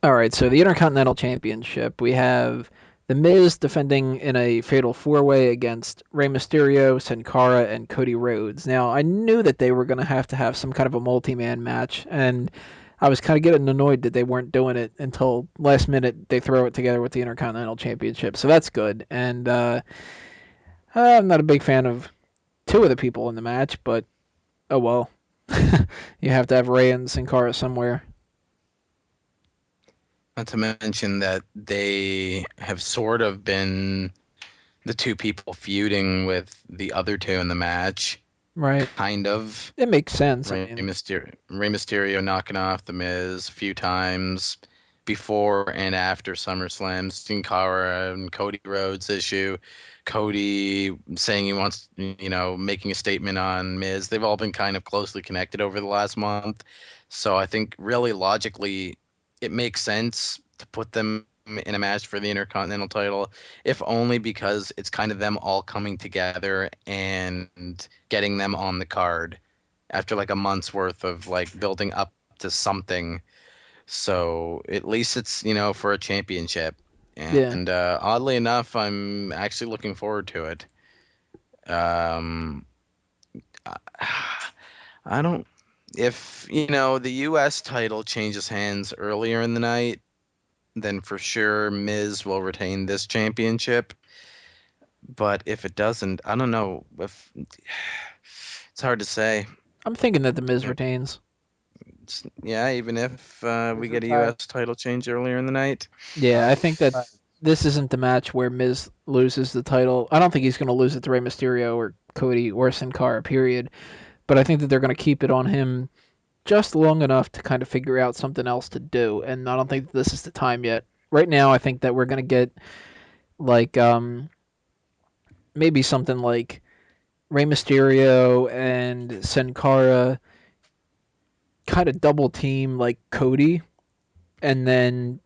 All right, so the Intercontinental Championship, we have The Miz defending in a fatal four-way against Rey Mysterio, Sin Cara, and Cody Rhodes. Now, I knew that they were going to have some kind of a multi-man match, and I was kind of getting annoyed that they weren't doing it until last minute they throw it together with the Intercontinental Championship. So that's good. And I'm not a big fan of two of the people in the match, but oh well. You have to have Rey and Sin Cara somewhere. Not to mention that they have sort of been the two people feuding with the other two in the match. Right. Kind of. It makes sense. I mean, Rey Mysterio knocking off The Miz a few times before and after SummerSlam. Sin Cara and Cody Rhodes issue. Cody saying he wants, making a statement on Miz. They've all been kind of closely connected over the last month. So I think really logically, it makes sense to put them in a match for the Intercontinental title, if only because it's kind of them all coming together and getting them on the card after like a month's worth of like building up to something. So at least it's, for a championship. yeah. And oddly enough, I'm actually looking forward to it. Um, I don't. If, the U.S. title changes hands earlier in the night, then for sure Miz will retain this championship. But if it doesn't, I don't know. If it's hard to say. I'm thinking that the Miz retains. Yeah, even if we Miz get a retains. U.S. title change earlier in the night. Yeah, I Miz think that retains. this isn't the match where Miz loses the title. I don't think he's going to lose it to Rey Mysterio or Cody or Sin Cara, period. But I think that they're going to keep it on him just long enough to kind of figure out something else to do. And I don't think this is the time yet. Right now, I think that we're going to get like maybe something like Rey Mysterio and Sin Cara kind of double team like Cody, and then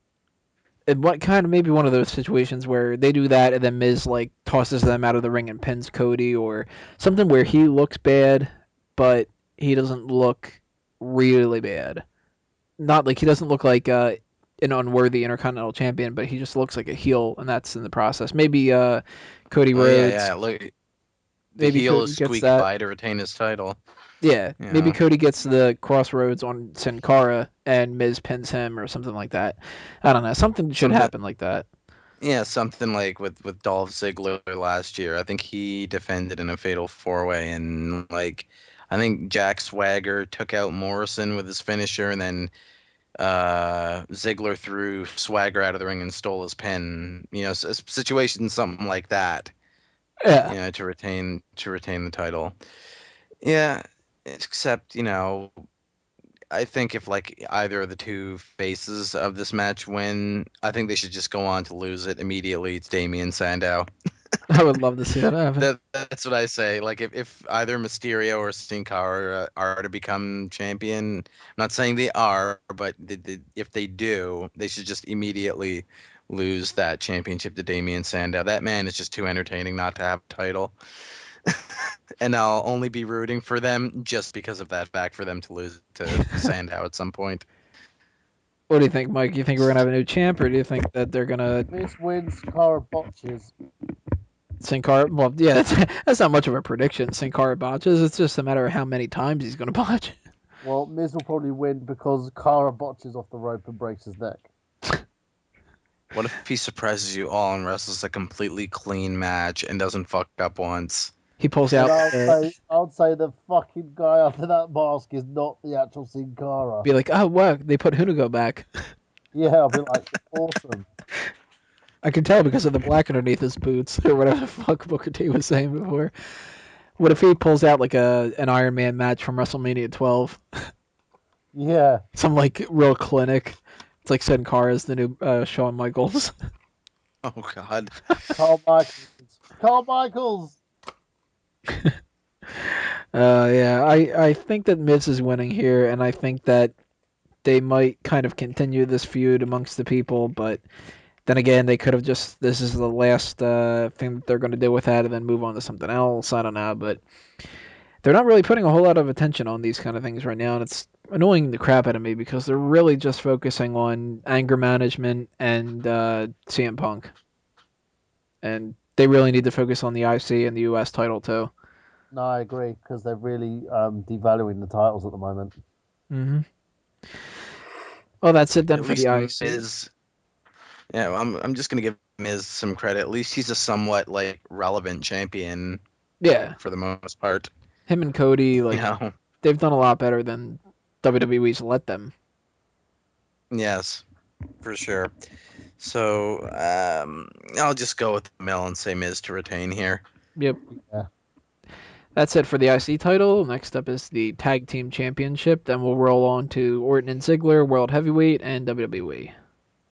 what kind of maybe one of those situations where they do that and then Miz like tosses them out of the ring and pins Cody or something where he looks bad, but he doesn't look really bad. Not like he doesn't look like an unworthy Intercontinental Champion, but he just looks like a heel, and that's in the process. Maybe Cody Oh yeah, Rhodes. yeah. Look, the Maybe heel is Cody gets squeak that. by to retain his title. Yeah, You maybe know. Cody gets the crossroads on Sin Cara and Miz pins him or something like that. I don't know. Something should Something. happen like that. Yeah, something like with Dolph Ziggler last year. I think he defended in a fatal four way, and like I think Jack Swagger took out Morrison with his finisher, and then Ziggler threw Swagger out of the ring and stole his pin. A situation something like that. Yeah. To retain the title. Yeah, except I think if like either of the two faces of this match win, I think they should just go on to lose it immediately. It's Damian Sandow. I would love to see that happen. That's what I say. Like if either Mysterio or Sin Cara are to become champion, I'm not saying they are, but if they do, they should just immediately lose that championship to Damian Sandow. That man is just too entertaining not to have a title. And I'll only be rooting for them just because of that fact for them to lose to Sandow at some point. What do you think, Mike? You think we're gonna have a new champ, or do you think that they're gonna Miz wins. Cara botches. Sin Cara? Well, yeah, that's not much of a prediction. Sin Cara botches. It's just a matter of how many times he's gonna botch. Well, Miz will probably win because Cara botches off the rope and breaks his neck. What if he surprises you all and wrestles a completely clean match and doesn't fuck up once? He pulls Then out. I'll say the fucking guy under that mask is not the actual Sin Cara. Be like, oh wow, they put Hunigo back. Yeah, I'll be like, awesome. I can tell because of the black underneath his boots, or whatever the fuck Booker T was saying before. What if he pulls out like an Iron Man match from WrestleMania 12? Yeah. Some like real clinic. It's like Sin Cara is the new Shawn Michaels. Oh God. Carl Michaels. Carl Michaels. Yeah, I think that Miz is winning here, and I think that they might kind of continue this feud amongst the people, but then again, they could have just this is the last thing that they're going to do with that, and then move on to something else. I don't know, but they're not really putting a whole lot of attention on these kind of things right now, and it's annoying the crap out of me because they're really just focusing on anger management and CM Punk, and they really need to focus on the IC and the US title too. No, I agree because they're really devaluing the titles at the moment. Hmm. Well, that's it then At for the least IC. Miz. Yeah, I'm just gonna give Miz some credit. At least he's a somewhat like relevant champion Yeah, for the most part. him and Cody, You like know. they've done a lot better than WWE's let them. Yes, for sure. So I'll just go with Mill and say Miz to retain here. Yep. Yeah. That's it for the IC title. Next up is the Tag Team Championship. Then we'll roll on to Orton and Ziggler, World Heavyweight, and WWE.